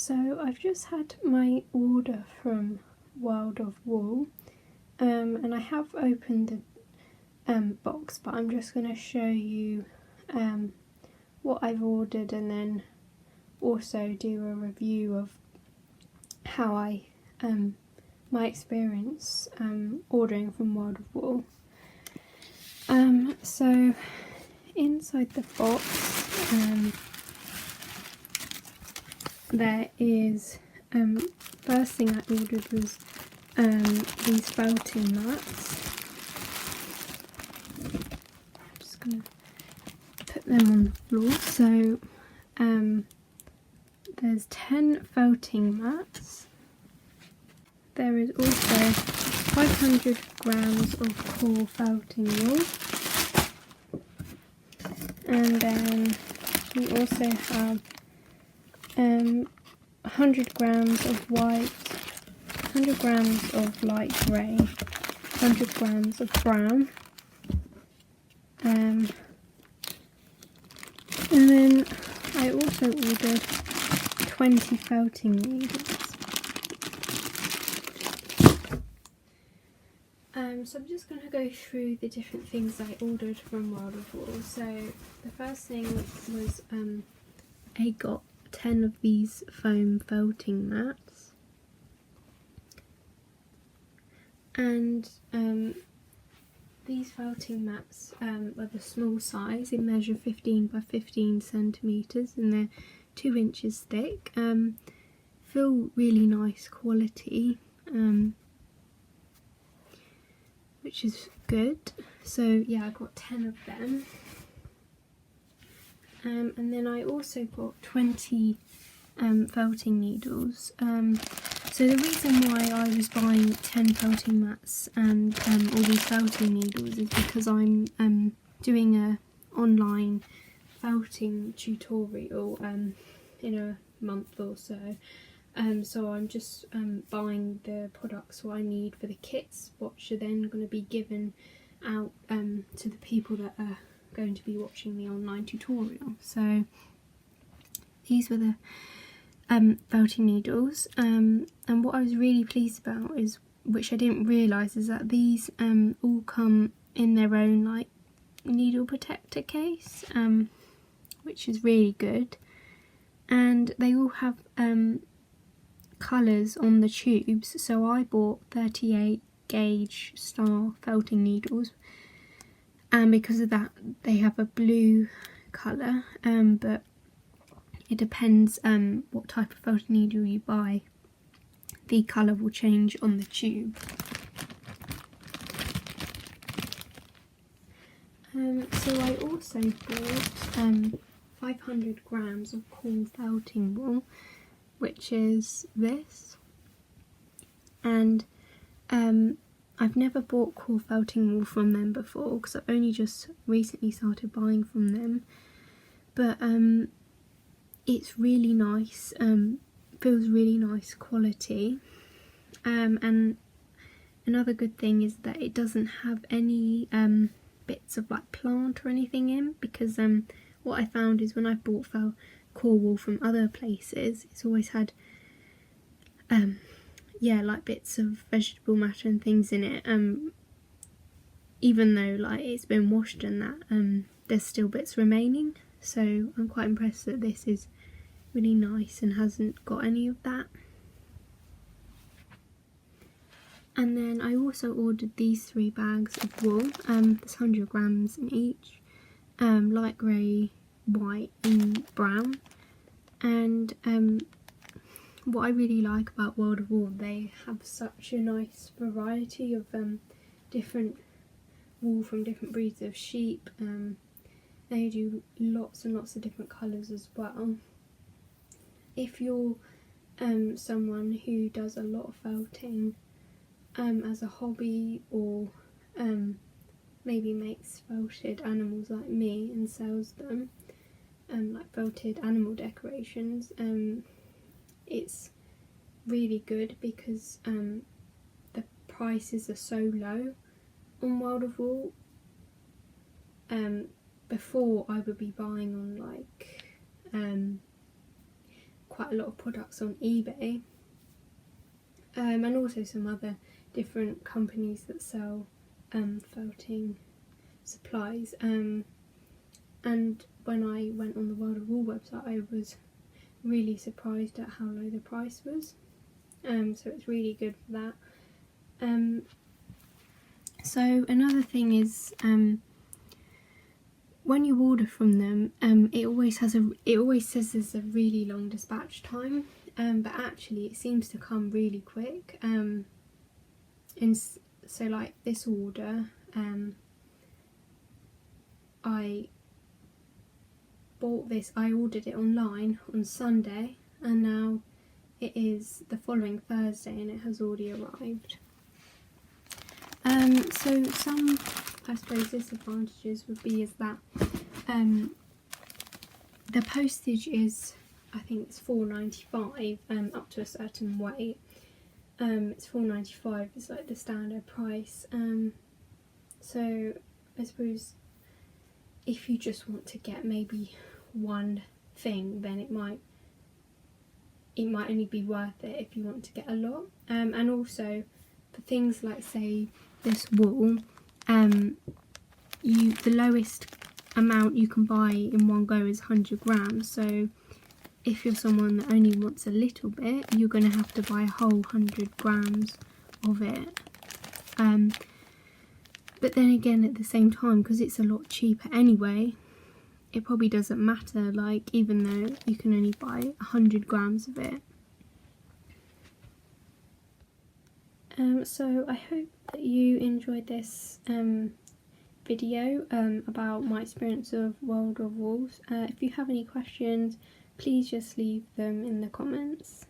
So I've just had my order from World of Wool, and I have opened the box, but I'm just going to show you what I've ordered and then also do a review of how my experience ordering from World of Wool. So inside the box there is, first thing I ordered was these felting mats. I'm just going to put them on the floor. So there's 10 felting mats. There is also 500 grams of core felting wool, and then we also have 100 grams of white, 100 grams of light grey, 100 grams of brown, and then I also ordered 20 felting needles. So I'm just going to go through the different things I ordered from World of Wool. So the first thing was I got 10 of these foam felting mats, and these felting mats are the small size. They measure 15 by 15 centimetres and they're 2 inches thick. Feel really nice quality, which is good. So yeah, I got 10 of them. And then I also got 20 felting needles. So the reason why I was buying 10 felting mats and all these felting needles is because I'm doing a online felting tutorial in a month or so. So I'm just buying the products what I need for the kits, which are then going to be given out to the people that are going to be watching the online tutorial. So these were the felting needles, and what I was really pleased about is, which I didn't realise, is that these all come in their own like needle protector case, which is really good, and they all have colours on the tubes. So I bought 38 gauge star felting needles, and because of that they have a blue colour, but it depends what type of felting needle you buy, the colour will change on the tube. So I also bought 500 grams of core felting wool, which is this, and I've never bought core felting wool from them before because I've only just recently started buying from them, but it's really nice, feels really nice quality, and another good thing is that it doesn't have any bits of like plant or anything in, because what I found is when I bought core wool from other places, it's always had yeah, like bits of vegetable matter and things in it, even though like it's been washed and that, there's still bits remaining. So I'm quite impressed that this is really nice and hasn't got any of that. And then I also ordered these 3 bags of wool. There's 100 grams in each, light grey, white and brown. And what I really like about World of Wool, they have such a nice variety of different wool from different breeds of sheep. They do lots and lots of different colours as well. If you're someone who does a lot of felting as a hobby, or maybe makes felted animals like me and sells them, like felted animal decorations, it's really good because the prices are so low on World of Wool. Before I would be buying on like quite a lot of products on eBay, and also some other different companies that sell felting supplies. And when I went on the World of Wool website, I was really surprised at how low the price was. So it's really good for that. So another thing is, when you order from them, it always says there's a really long dispatch time, but actually it seems to come really quick. So like this order, I ordered it online on Sunday, and now it is the following Thursday and it has already arrived. So some, I suppose, disadvantages would be is that the postage is, I think it's £4.95 up to a certain weight. It's £4.95 is like the standard price. So I suppose if you just want to get maybe one thing, then it might only be worth it if you want to get a lot. And also for things like, say, this wool, the lowest amount you can buy in one go is 100 grams. So if you're someone that only wants a little bit, you're going to have to buy a whole 100 grams of it. But then again, at the same time, because it's a lot cheaper anyway, it probably doesn't matter, like, even though you can only buy 100 grams of it. So I hope that you enjoyed this video about my experience of World of Wool. If you have any questions, please just leave them in the comments.